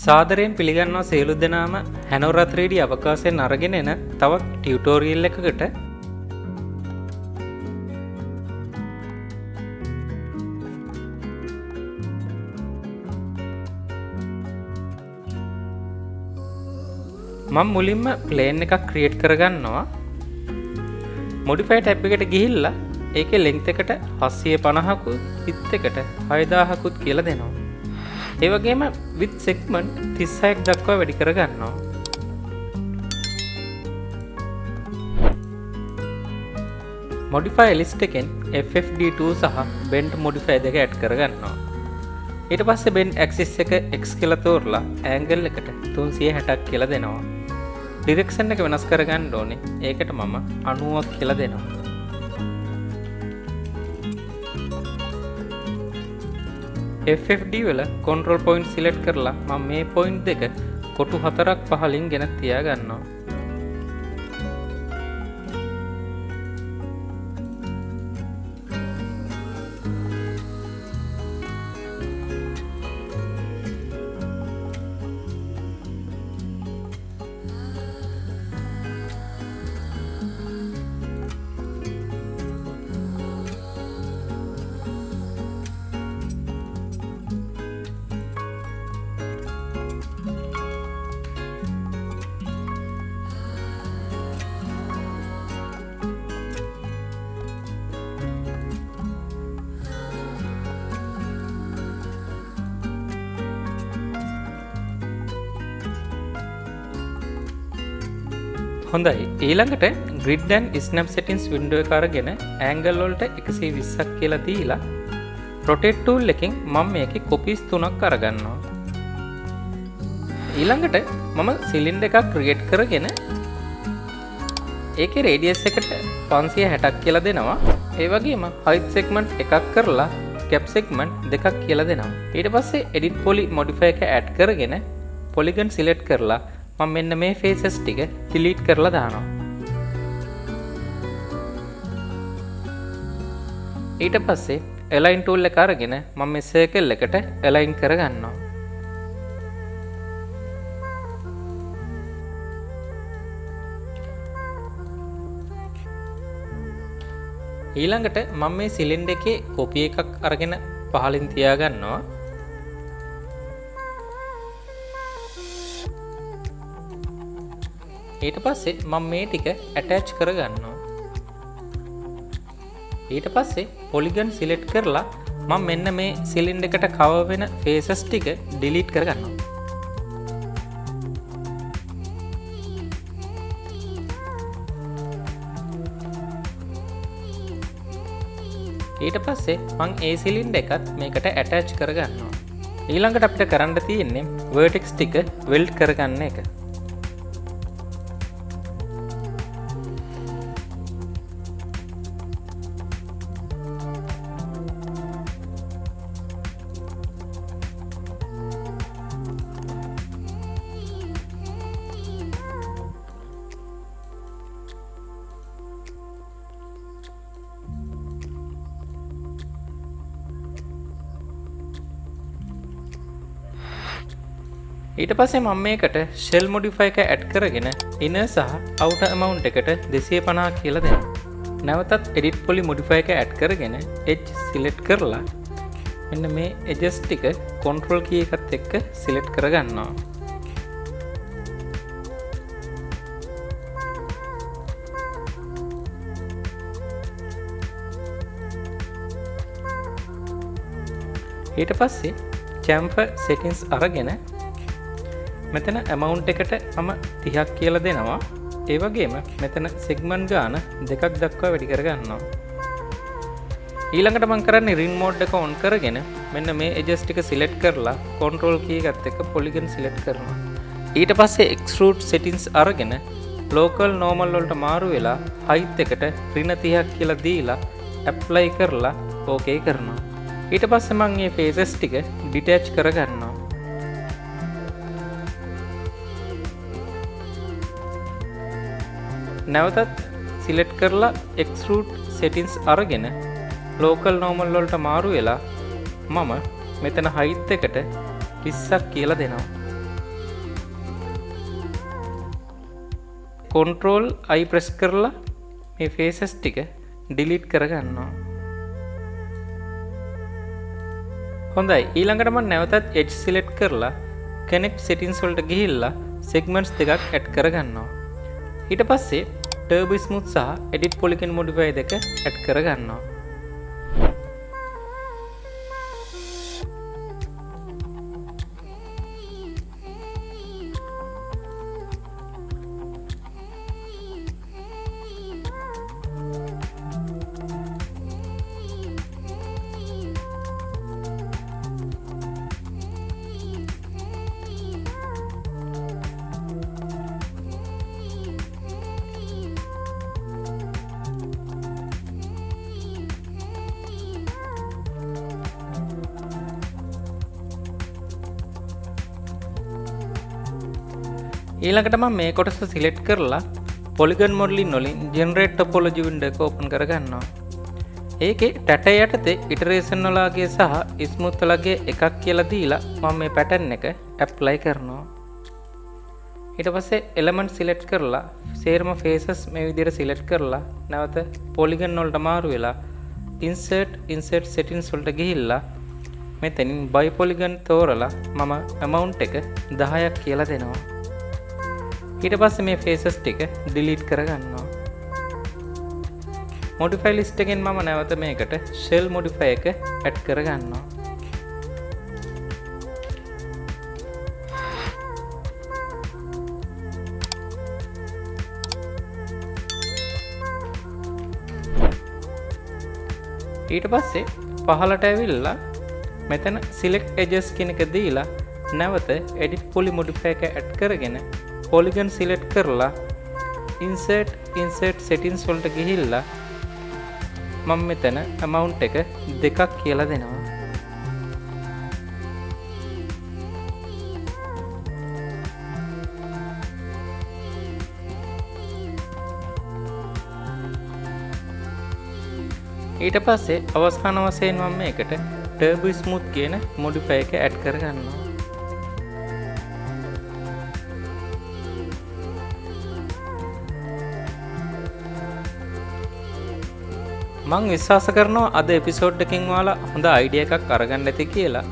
සාදරයෙන් පිළිගන්නවා සියලු දෙනාම හැනෝරා 3D අවකාශයෙන් අරගෙන එන තවත් ටියුටෝරියල් එකකට. මම මුලින්ම ප්ලේන් එකක් ක්‍රියේට් කරගන්නවා. මොඩිෆයි ටැබ් එකට ගිහිල්ලා ඒකේ ලෙන්ත් එකට 750කුත් width එකට 6000කුත් කියලා දෙනවා. ඒ වගේම width segment 36ක් දක්වා වැඩි කරගන්නවා. modify list එකෙන් FFD2 සහ bend modify දෙක ඇඩ් කරගන්නවා. ඊට පස්සේ bend axis එක x කියලා තෝරලා angle එකට 360ක් කියලා දෙනවා. direction එක වෙනස් කරගන්න ඕනේ. ඒකට මම 90ක් කියලා දෙනවා. FFD වල control point select කරලා මම මේ point දෙක කොටු 4ක් පහලින් ගෙන තියා ගන්නවා. හොඳයි, ඊළඟට grid and snap settings window එක අරගෙන angle වලට 120ක් කියලා දීලා rotate tool එකෙන් මම මේකේ copies 3ක් අරගන්නවා. ඊළඟට මම cylinder එකක් create කරගෙන ඒකේ radius එකට 560ක් කියලා දෙනවා. ඒ වගේම height segment එකක් කරලා cap segment දෙකක් කියලා දෙනවා. ඊට පස්සේ edit poly modify එක add කරගෙන polygon select කරලා මම මෙන්න මේ faces ටික delete කරලා දානවා. ඊට පස්සේ align tool එක අරගෙන මම මේ circle එකට align කරගන්නවා. ඊළඟට මම මේ cylinder එකේ copy එකක් අරගෙන පහලින් තියා ගන්නවා. ඊට පස්සේ මම මේ ටික attach කරගන්නවා. ඊට පස්සේ polygon select කරලා මම මෙන්න මේ cylinder එකට cover වෙන faces ටික delete කරගන්නවා. ඊට පස්සේ මම ඒ cylinder එකත් මේකට attach කරගන්නවා. ඊළඟට අපිට කරන්න තියෙන්නේ vertex ටික weld කරගන්න එක. ඊට පස්සේ මම මේකට shell modify එක add කරගෙන inner සහ outer amount එකට 250 කියලා දෙනවා. නැවතත් edit poly modify එක add කරගෙන edge select කරලා මෙන්න මේ edges ටික control key එකත් එක්ක select කරගන්නවා. ඊට පස්සේ chamfer settings අරගෙන මෙතන amount එකට මම 30ක් කියලා දෙනවා. ඒ වගේම මෙතන segment ගාන දෙකක් දක්වා වැඩි කරගන්නවා. ඊළඟට මම කරන්නේ ring mode එක on කරගෙන මෙන්න මේ edges ටික select කරලා control key එකත් එක්ක polygon select කරනවා. ඊට පස්සේ extrude settings අරගෙන local normal වලට මාරු වෙලා height එකට ඍණ 30ක් කියලා දීලා apply කරලා okay කරනවා. ඊට පස්සේ මම මේ faces ටික detach කරගන්නවා. නැවතත් select කරලා extrude settings අරගෙන local normal වලට මාරු වෙලා මම මෙතන height එකට 20ක් කියලා දෙනවා. control I press කරලා මේ faces ටික delete කරගන්නවා. හොඳයි ඊළඟට මම නැවතත් edge select කරලා connect settings වලට ගිහිල්ලා segments දෙකක් add කරගන්නවා. ඊට පස්සේ turbo smooth සහ edit polygon modifier දෙක add කරගන්නවා. ඊළඟට මම මේ කොටස සිලෙක්ට් කරලා polygon modeling වලින් generate topology window එක open කරගන්නවා. ඒකේ ටැට යටතේ iteration වලගේ සහ smooth වලගේ එකක් කියලා දීලා මම මේ pattern එක apply කරනවා. ඊට පස්සේ element select කරලා සේරම faces මේ විදිහට select කරලා නැවත polygon වලට මාරු වෙලා insert settings වලට ගිහිල්ලා මෙතනින් by polygon තෝරලා මම amount එක 10ක් කියලා දෙනවා. ඊට පස්සේ මේ faces ටික delete කරගන්නවා. modify list එකෙන් මම නැවත මේකට shell modify එක add කරගන්නවා. ඊට පස්සේ පහළට ඇවිල්ලා මෙතන select edges කියන එක දීලා නැවත edit poly modify එක add කරගෙන polygon select කරලා insert settings වලට ගිහිල්ලා මම මෙතන amount එක 2ක් කියලා දෙනවා. ඊට පස්සේ අවසාන වශයෙන් මම මේකට turbo smooth කියන modify එක add කරගන්නවා. මං විශ්වාස කරනවා අද එපිසෝඩ් එකකින් ඔයාලා හොඳ අයිඩියා එකක් අරගන්න ඇති කියලා.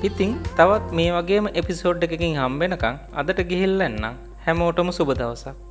ඉතින් තවත් මේ වගේම එපිසෝඩ් එකකින් හම්බ වෙනකන් අදට ගිහිල්ලා එන්නම්. හැමෝටම සුබ දවසක්.